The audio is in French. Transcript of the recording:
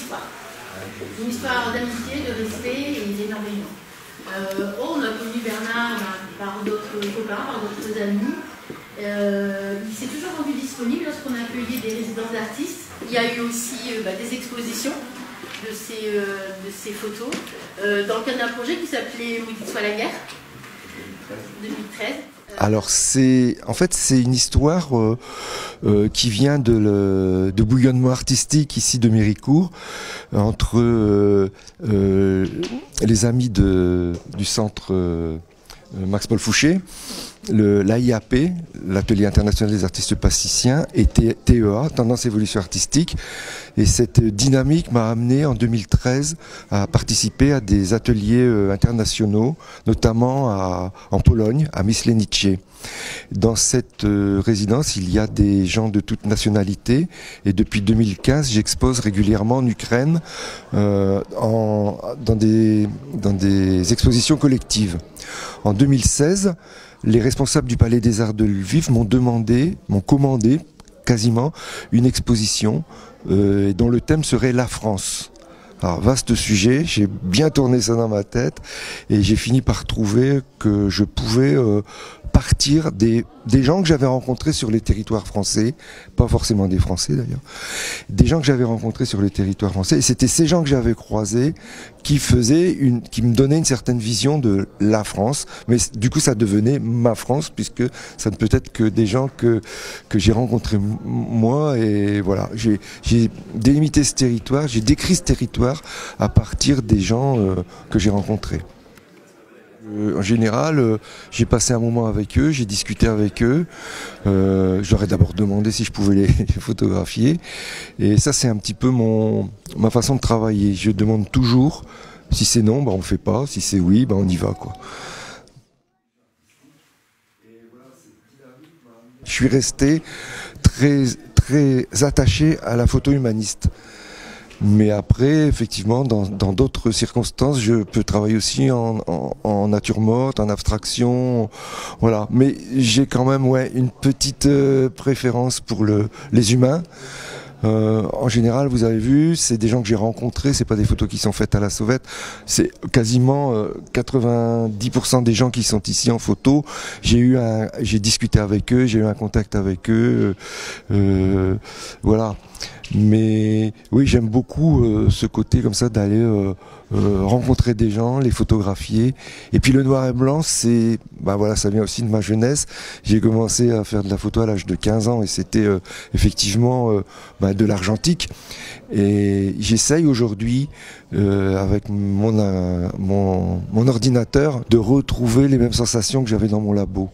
histoire. Une histoire d'amitié, de respect et d'émerveillement. On a connu Bernard par d'autres copains, par d'autres amis. Il s'est toujours rendu disponible lorsqu'on a accueilli des résidences d'artistes. Il y a eu aussi des expositions de ces photos dans le cadre d'un projet qui s'appelait Où qu'il soit la guerre, 2013. Alors c'est une histoire qui vient de bouillonnement artistique ici de Méricourt entre les amis du centre Max-Paul Fouché, l'AIAP, l'Atelier international des artistes plasticiens, et TEA, Tendance Évolution Artistique. Et cette dynamique m'a amené en 2013 à participer à des ateliers internationaux, notamment en Pologne, à Myślenice. Dans cette résidence, il y a des gens de toute nationalité, et depuis 2015, j'expose régulièrement en Ukraine dans des expositions collectives. En 2016, les responsables du Palais des Arts de Lviv m'ont commandé quasiment une exposition dont le thème serait la France. Alors, vaste sujet, j'ai bien tourné ça dans ma tête et j'ai fini par trouver que je pouvais partir des gens que j'avais rencontrés sur les territoires français, pas forcément des Français d'ailleurs, des gens que j'avais rencontrés sur les territoires français, et c'était ces gens que j'avais croisés qui me donnaient une certaine vision de la France, mais du coup ça devenait ma France, puisque ça ne peut être que des gens que j'ai rencontrés moi, et voilà, j'ai délimité ce territoire, j'ai décrit ce territoire à partir des gens que j'ai rencontrés. En général, j'ai passé un moment avec eux, j'ai discuté avec eux. Je leur ai d'abord demandé si je pouvais les photographier. Et ça, c'est un petit peu ma façon de travailler. Je demande toujours, si c'est non, on ne fait pas. Si c'est oui, on y va, quoi. Je suis resté très, très attaché à la photo humaniste. Mais après, effectivement, dans d'autres circonstances, je peux travailler aussi en nature morte, en abstraction, voilà. Mais j'ai quand même, une petite préférence pour les humains. En général, vous avez vu, c'est des gens que j'ai rencontrés, c'est pas des photos qui sont faites à la sauvette. C'est quasiment 90% des gens qui sont ici en photo. J'ai discuté avec eux, j'ai eu un contact avec eux, voilà. Mais oui, j'aime beaucoup ce côté comme ça d'aller rencontrer des gens, les photographier. Et puis le noir et blanc, ça vient aussi de ma jeunesse. J'ai commencé à faire de la photo à l'âge de 15 ans et c'était effectivement de l'argentique. Et j'essaye aujourd'hui, avec mon ordinateur, de retrouver les mêmes sensations que j'avais dans mon labo.